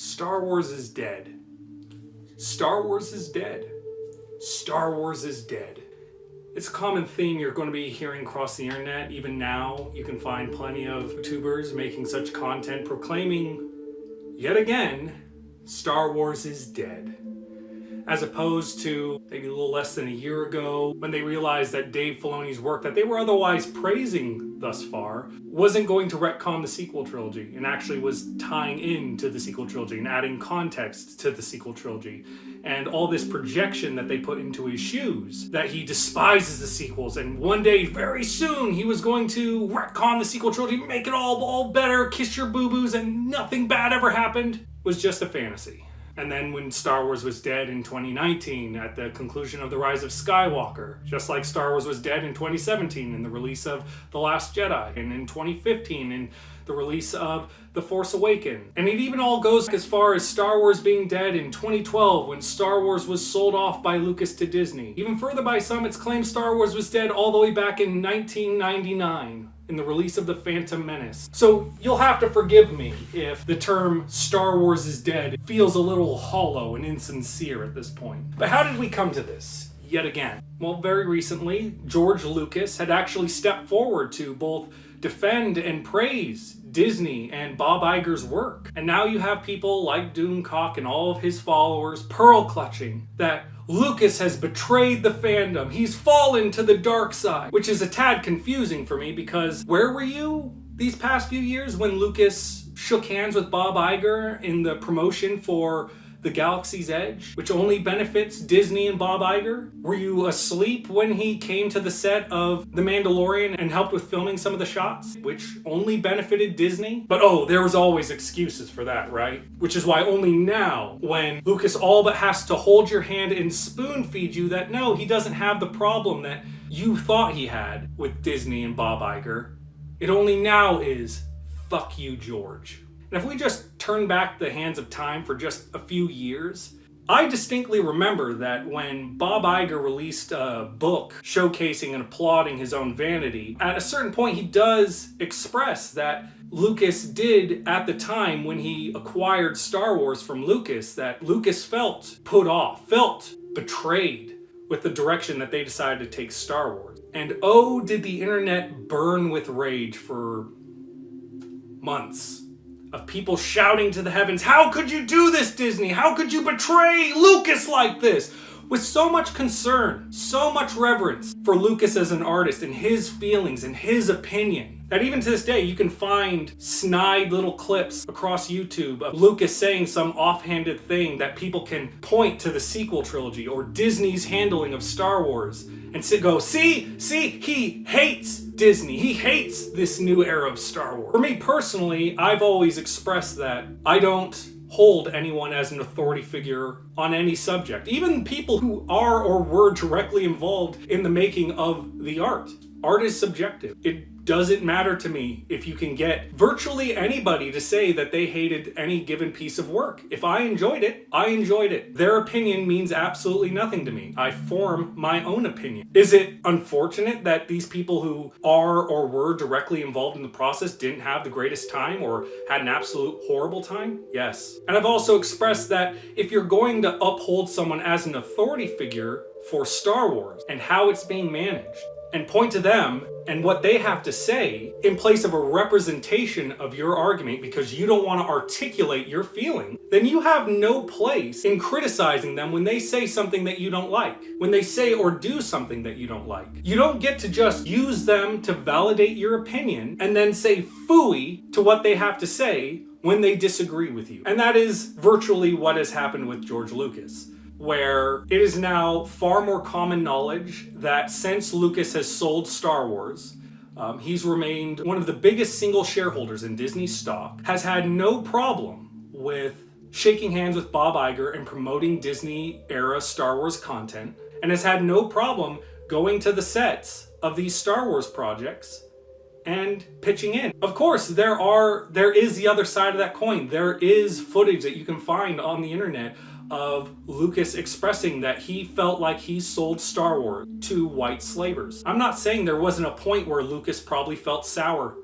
Star Wars is dead. Star Wars is dead. Star Wars is dead. It's a common theme you're going to be hearing across the internet. Even now, you can find plenty of YouTubers making such content proclaiming, yet again, Star Wars is dead. As opposed to maybe a little less than a year ago, when they realized that Dave Filoni's work that they were otherwise praising thus far wasn't going to retcon the sequel trilogy, and actually was tying into the sequel trilogy and adding context to the sequel trilogy. And all this projection that they put into his shoes, that he despises the sequels, and one day, very soon, he was going to retcon the sequel trilogy, make it all better, kiss your boo-boos, and nothing bad ever happened, was just a fantasy. And then when Star Wars was dead in 2019, at the conclusion of The Rise of Skywalker, just like Star Wars was dead in 2017 in the release of The Last Jedi, and in 2015 in the release of The Force Awakens. And it even all goes as far as Star Wars being dead in 2012 when Star Wars was sold off by Lucas to Disney. Even further by some, it's claimed Star Wars was dead all the way back in 1999. In the release of the Phantom Menace. So you'll have to forgive me if the term Star Wars is dead feels a little hollow and insincere at this point. But how did we come to this yet again? Well, very recently, George Lucas had actually stepped forward to both defend and praise Disney and Bob Iger's work. And now you have people like Doomcock and all of his followers pearl clutching that Lucas has betrayed the fandom. He's fallen to the dark side, which is a tad confusing for me because where were you these past few years when Lucas shook hands with Bob Iger in the promotion for The Galaxy's Edge, which only benefits Disney and Bob Iger? Were you asleep when he came to the set of The Mandalorian and helped with filming some of the shots, which only benefited Disney? But there was always excuses for that, right? Which is why only now, when Lucas all but has to hold your hand and spoon feed you that no, he doesn't have the problem that you thought he had with Disney and Bob Iger, it only now is, fuck you, George. And if we just turn back the hands of time for just a few years, I distinctly remember that when Bob Iger released a book showcasing and applauding his own vanity, at a certain point he does express that Lucas did at the time when he acquired Star Wars from Lucas, that Lucas felt put off, felt betrayed with the direction that they decided to take Star Wars. And oh, did the internet burn with rage for months. Of people shouting to the heavens, how could you do this, Disney? How could you betray Lucas like this? With so much concern, so much reverence for Lucas as an artist and his feelings and his opinion, that even to this day you can find snide little clips across YouTube of Lucas saying some offhanded thing that people can point to the sequel trilogy or Disney's handling of Star Wars and go, see, he hates Disney. He hates this new era of Star Wars. For me personally, I've always expressed that I don't hold anyone as an authority figure on any subject. Even people who are or were directly involved in the making of the art. Art is subjective. It doesn't matter to me if you can get virtually anybody to say that they hated any given piece of work. If I enjoyed it, I enjoyed it. Their opinion means absolutely nothing to me. I form my own opinion. Is it unfortunate that these people who are or were directly involved in the process didn't have the greatest time or had an absolute horrible time? Yes. And I've also expressed that if you're going to uphold someone as an authority figure for Star Wars and how it's being managed, and point to them and what they have to say in place of a representation of your argument because you don't want to articulate your feeling, then you have no place in criticizing them when they say something that you don't like, when they say or do something that you don't like. You don't get to just use them to validate your opinion and then say phooey to what they have to say when they disagree with you. And that is virtually what has happened with George Lucas, where it is now far more common knowledge that since Lucas has sold Star Wars, he's remained one of the biggest single shareholders in Disney stock, has had no problem with shaking hands with Bob Iger and promoting Disney-era Star Wars content, and has had no problem going to the sets of these Star Wars projects and pitching in. Of course, there is the other side of that coin. There is footage that you can find on the internet of Lucas expressing that he felt like he sold Star Wars to white slavers. I'm not saying there wasn't a point where Lucas probably felt sour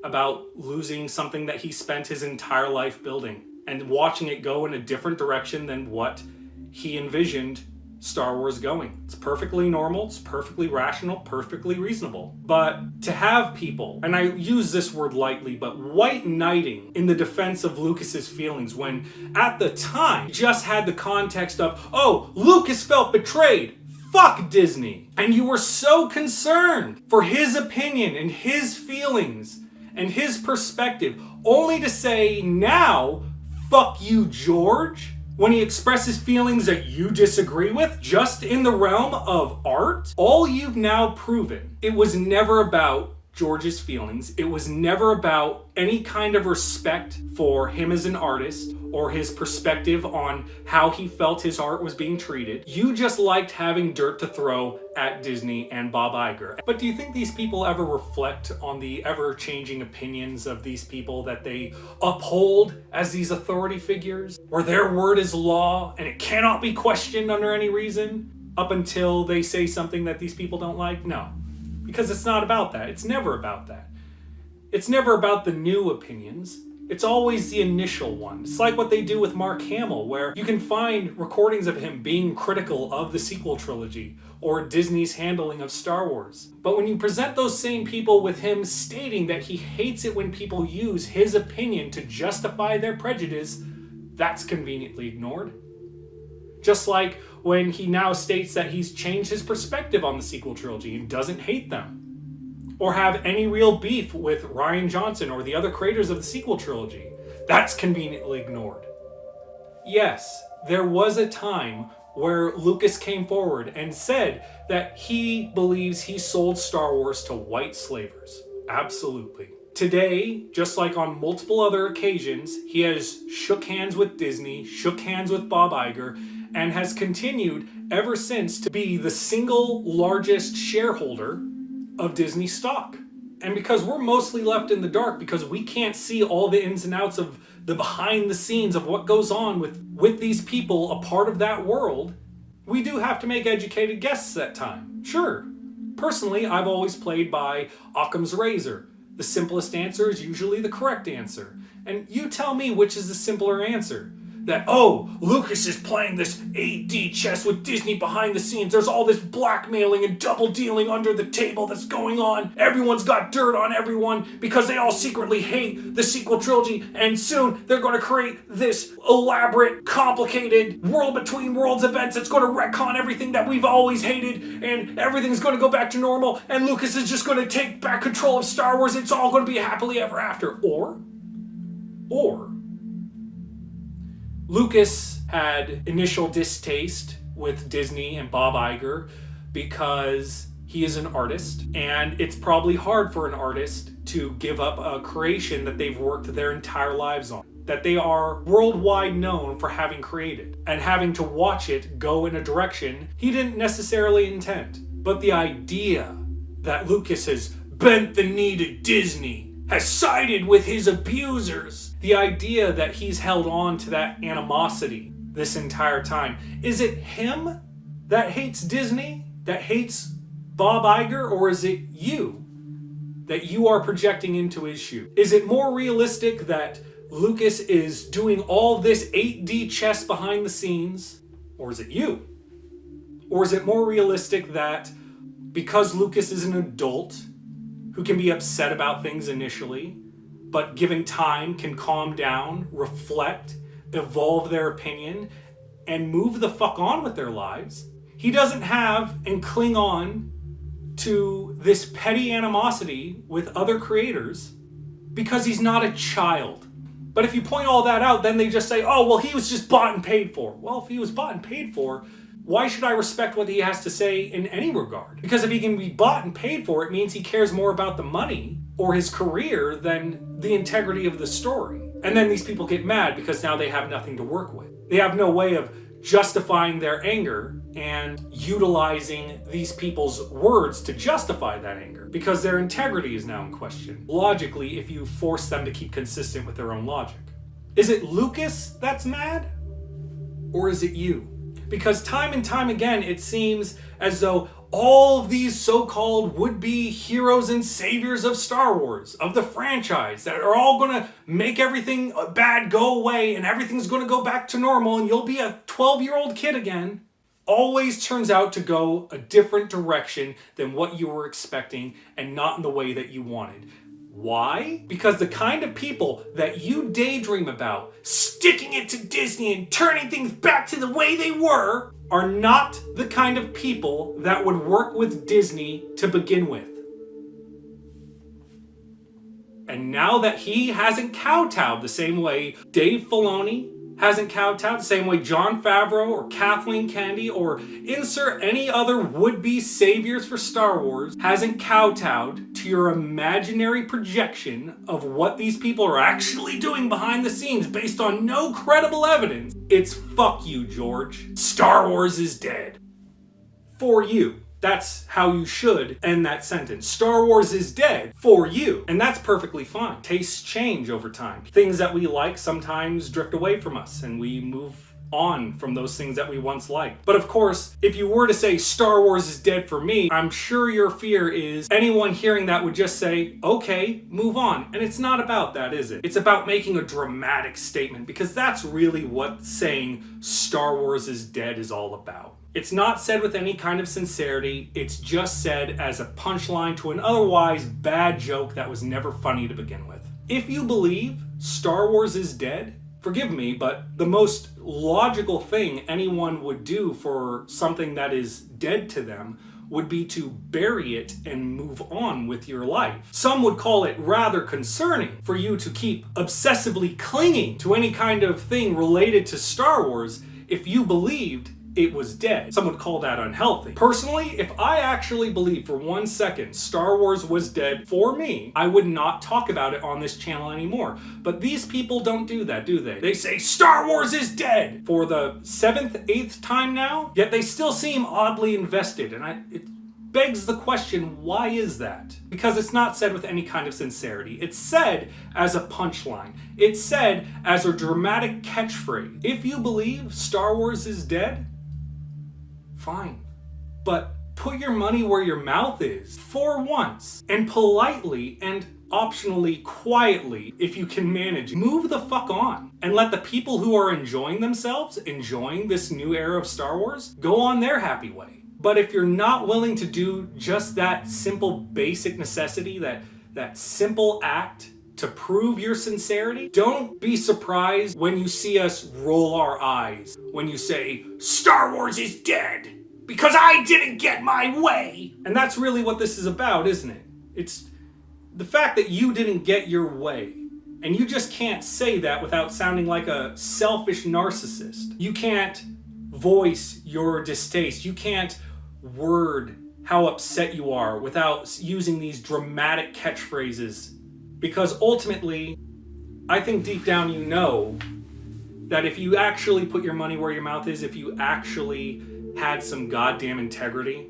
about losing something that he spent his entire life building. and watching it go in a different direction than what he envisioned Star Wars going. It's perfectly normal, it's perfectly rational, perfectly reasonable. But to have people, and I use this word lightly, but white knighting in the defense of Lucas's feelings when at the time just had the context of, oh, Lucas felt betrayed. Fuck Disney. And you were so concerned for his opinion and his feelings and his perspective, only to say now, fuck you, George, when he expresses feelings that you disagree with, just in the realm of art. All you've now proven, it was never about George's feelings. It was never about any kind of respect for him as an artist or his perspective on how he felt his art was being treated. You just liked having dirt to throw at Disney and Bob Iger. But do you think these people ever reflect on the ever-changing opinions of these people that they uphold as these authority figures, where their word is law and it cannot be questioned under any reason up until they say something that these people don't like? No, because it's not about that. It's never about that. It's never about the new opinions. It's always the initial one. It's like what they do with Mark Hamill, where you can find recordings of him being critical of the sequel trilogy or Disney's handling of Star Wars. But when you present those same people with him stating that he hates it when people use his opinion to justify their prejudice, that's conveniently ignored. Just like when he now states that he's changed his perspective on the sequel trilogy and doesn't hate them, or have any real beef with Rian Johnson or the other creators of the sequel trilogy. That's conveniently ignored. Yes, there was a time where Lucas came forward and said that he believes he sold Star Wars to white slavers. Absolutely. Today, just like on multiple other occasions, he has shook hands with Disney, shook hands with Bob Iger, and has continued ever since to be the single largest shareholder of Disney stock. And because we're mostly left in the dark, because we can't see all the ins and outs of the behind the scenes of what goes on with these people, a part of that world, we do have to make educated guesses at time. Sure. Personally, I've always played by Occam's razor. The simplest answer is usually the correct answer. And you tell me which is the simpler answer. That, oh, Lucas is playing this 8D chess with Disney behind the scenes. There's all this blackmailing and double dealing under the table that's going on. Everyone's got dirt on everyone because they all secretly hate the sequel trilogy. And soon they're going to create this elaborate, complicated world between worlds events that's going to retcon everything that we've always hated. And everything's going to go back to normal. And Lucas is just going to take back control of Star Wars. It's all going to be happily ever after. Or Lucas had initial distaste with Disney and Bob Iger because he is an artist, and it's probably hard for an artist to give up a creation that they've worked their entire lives on, that they are worldwide known for having created, and having to watch it go in a direction he didn't necessarily intend. But the idea that Lucas has bent the knee to Disney, has sided with his abusers, the idea that he's held on to that animosity this entire time. Is it him that hates Disney, that hates Bob Iger, or is it you that you are projecting into his shoe? Is it more realistic that Lucas is doing all this 8D chess behind the scenes, or is it you? Or is it more realistic that because Lucas is an adult who can be upset about things initially, but given time can calm down, reflect, evolve their opinion, and move the fuck on with their lives, he doesn't have and cling on to this petty animosity with other creators because he's not a child. But if you point all that out, then they just say, oh, well, he was just bought and paid for. Well, if he was bought and paid for, why should I respect what he has to say in any regard? Because if he can be bought and paid for, it means he cares more about the money or his career than the integrity of the story. And then these people get mad because now they have nothing to work with. They have no way of justifying their anger and utilizing these people's words to justify that anger because their integrity is now in question. Logically, if you force them to keep consistent with their own logic. Is it Lucas that's mad? Or is it you? Because time and time again, it seems as though all of these so-called would-be heroes and saviors of Star Wars, of the franchise, that are all going to make everything bad go away and everything's going to go back to normal and you'll be a 12-year-old kid again, always turns out to go a different direction than what you were expecting and not in the way that you wanted. Why? Because the kind of people that you daydream about, sticking it to Disney and turning things back to the way they were, are not the kind of people that would work with Disney to begin with. And now that he hasn't kowtowed the same way Dave Filoni hasn't kowtowed, the same way Jon Favreau or Kathleen Kennedy or insert any other would-be saviors for Star Wars hasn't kowtowed to your imaginary projection of what these people are actually doing behind the scenes based on no credible evidence, it's fuck you, George. Star Wars is dead. For you. That's how you should end that sentence. Star Wars is dead for you. And that's perfectly fine. Tastes change over time. Things that we like sometimes drift away from us and we move on from those things that we once liked. But of course, if you were to say Star Wars is dead for me, I'm sure your fear is anyone hearing that would just say, okay, move on. And it's not about that, is it? It's about making a dramatic statement, because that's really what saying Star Wars is dead is all about. It's not said with any kind of sincerity, it's just said as a punchline to an otherwise bad joke that was never funny to begin with. If you believe Star Wars is dead, forgive me, but the most logical thing anyone would do for something that is dead to them would be to bury it and move on with your life. Some would call it rather concerning for you to keep obsessively clinging to any kind of thing related to Star Wars if you believed it was dead. Some would call that unhealthy. Personally, if I actually believed for 1 second Star Wars was dead for me, I would not talk about it on this channel anymore. But these people don't do that, do they? They say Star Wars is dead for the 7th, 8th time now, yet they still seem oddly invested. And it begs the question, why is that? Because it's not said with any kind of sincerity. It's said as a punchline. It's said as a dramatic catchphrase. If you believe Star Wars is dead, fine. But put your money where your mouth is for once, and politely and optionally quietly, if you can manage, move the fuck on and let the people who are enjoying themselves, enjoying this new era of Star Wars, go on their happy way. But if you're not willing to do just that simple basic necessity, that simple act to prove your sincerity, don't be surprised when you see us roll our eyes when you say Star Wars is dead because I didn't get my way. And that's really what this is about, isn't it? It's the fact that you didn't get your way. And you just can't say that without sounding like a selfish narcissist. You can't voice your distaste. You can't word how upset you are without using these dramatic catchphrases. Because ultimately, I think deep down you know that if you actually put your money where your mouth is, if you actually had some goddamn integrity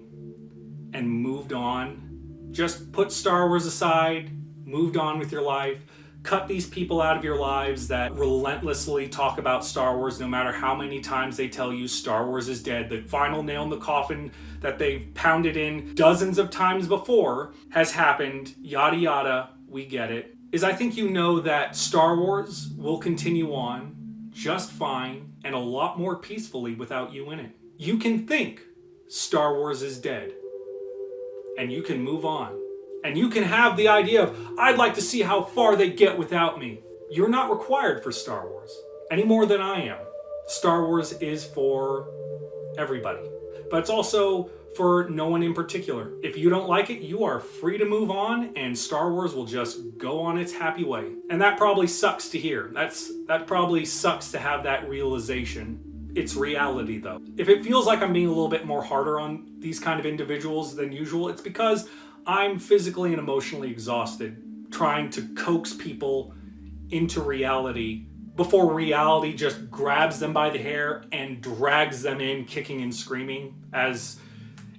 and moved on, just put Star Wars aside, moved on with your life, cut these people out of your lives that relentlessly talk about Star Wars no matter how many times they tell you Star Wars is dead. The final nail in the coffin that they've pounded in dozens of times before has happened, yada yada, we get it. Is I think you know that Star Wars will continue on just fine and a lot more peacefully without you in it. You can think Star Wars is dead and you can move on. And you can have the idea of, I'd like to see how far they get without me. You're not required for Star Wars any more than I am. Star Wars is for everybody, but it's also for no one in particular. If you don't like it, you are free to move on and Star Wars will just go on its happy way. And that probably sucks to hear. That probably sucks to have that realization. It's reality though. If it feels like I'm being a little bit more harder on these kind of individuals than usual, it's because I'm physically and emotionally exhausted trying to coax people into reality before reality just grabs them by the hair and drags them in kicking and screaming, as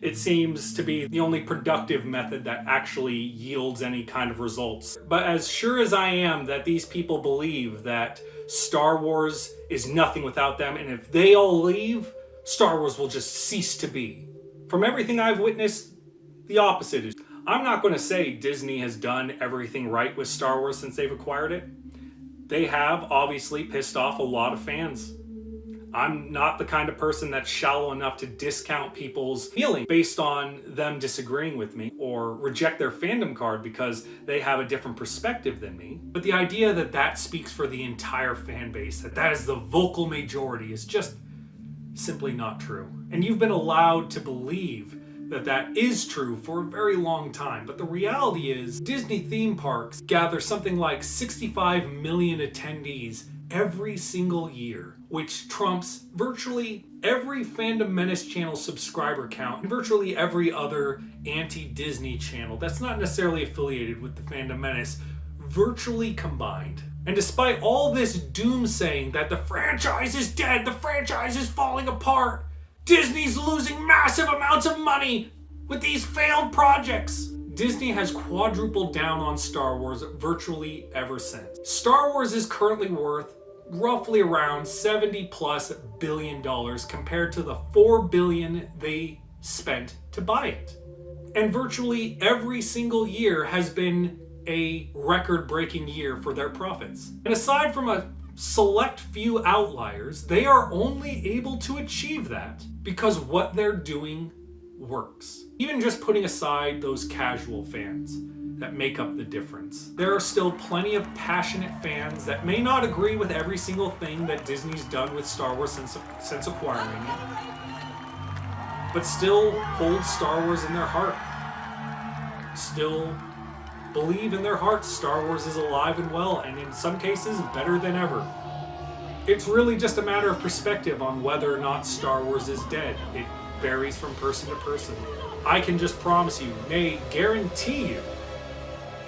it seems to be the only productive method that actually yields any kind of results. But as sure as I am that these people believe that Star Wars is nothing without them, and if they all leave, Star Wars will just cease to be. From everything I've witnessed, the opposite is. I'm not going to say Disney has done everything right with Star Wars since they've acquired it. They have obviously pissed off a lot of fans. I'm not the kind of person that's shallow enough to discount people's feelings based on them disagreeing with me or reject their fandom card because they have a different perspective than me. But the idea that that speaks for the entire fan base, that is the vocal majority, is just simply not true. And you've been allowed to believe that that is true for a very long time. But the reality is, Disney theme parks gather something like 65 million attendees every single year, which trumps virtually every Fandom Menace channel subscriber count and virtually every other anti-Disney channel that's not necessarily affiliated with the Fandom Menace, virtually combined. And despite all this doomsaying that the franchise is dead, the franchise is falling apart, Disney's losing massive amounts of money with these failed projects, Disney has quadrupled down on Star Wars virtually ever since. Star Wars is currently worth roughly around $70+ billion compared to the $4 billion they spent to buy it. And virtually every single year has been a record-breaking year for their profits. And aside from a select few outliers, they are only able to achieve that because what they're doing works. Even just putting aside those casual fans that make up the difference, there are still plenty of passionate fans that may not agree with every single thing that Disney's done with Star Wars since acquiring it, but still hold Star Wars in their heart. Still believe in their hearts Star Wars is alive and well, and in some cases better than ever. It's really just a matter of perspective on whether or not Star Wars is dead. It varies from person to person. I can just promise you, nay, guarantee you,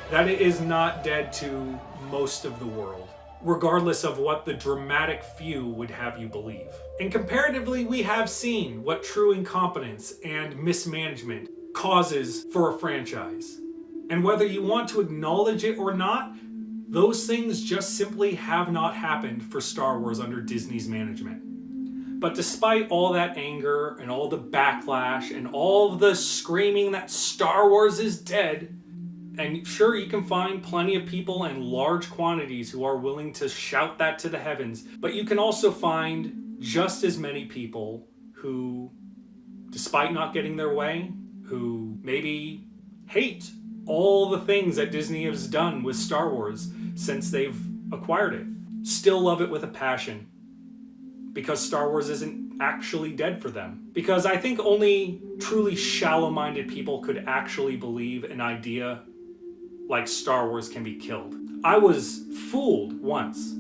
that it is not dead to most of the world, regardless of what the dramatic few would have you believe. And comparatively, we have seen what true incompetence and mismanagement causes for a franchise. And whether you want to acknowledge it or not, those things just simply have not happened for Star Wars under Disney's management. But despite all that anger and all the backlash and all the screaming that Star Wars is dead, and sure, you can find plenty of people in large quantities who are willing to shout that to the heavens, but you can also find just as many people who, despite not getting their way, who maybe hate all the things that Disney has done with Star Wars since they've acquired it, still love it with a passion because Star Wars isn't actually dead for them. Because I think only truly shallow-minded people could actually believe an idea like Star Wars can be killed. I was fooled once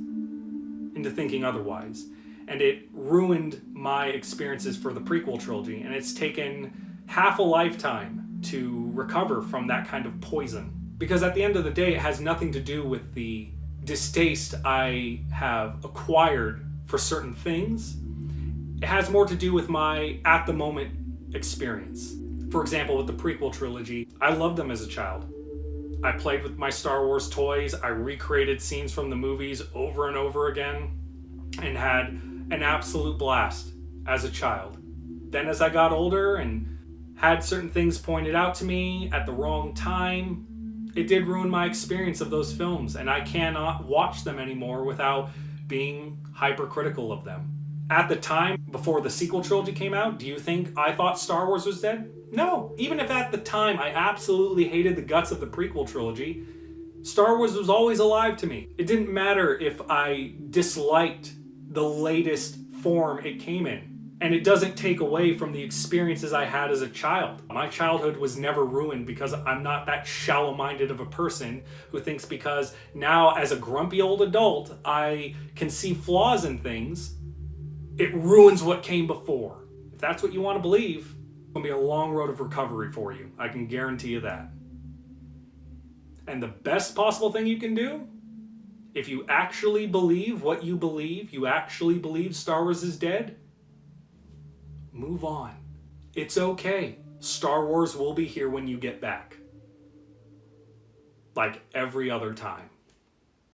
into thinking otherwise, and it ruined my experiences for the prequel trilogy, and it's taken half a lifetime to recover from that kind of poison. Because at the end of the day, it has nothing to do with the distaste I have acquired for certain things. It has more to do with my at-the-moment experience. For example, with the prequel trilogy, I loved them as a child. I played with my Star Wars toys, I recreated scenes from the movies over and over again, and had an absolute blast as a child. Then as I got older and had certain things pointed out to me at the wrong time, it did ruin my experience of those films, and I cannot watch them anymore without being hypercritical of them. At the time, before the sequel trilogy came out, do you think I thought Star Wars was dead? No. Even if at the time I absolutely hated the guts of the prequel trilogy, Star Wars was always alive to me. It didn't matter if I disliked the latest form it came in. And it doesn't take away from the experiences I had as a child. My childhood was never ruined because I'm not that shallow-minded of a person who thinks because now as a grumpy old adult, I can see flaws in things, it ruins what came before. If that's what you want to believe, it's going to be a long road of recovery for you. I can guarantee you that. And the best possible thing you can do, if you actually believe what you believe actually believe Star Wars is dead, move on. It's okay. Star Wars will be here when you get back. Like every other time.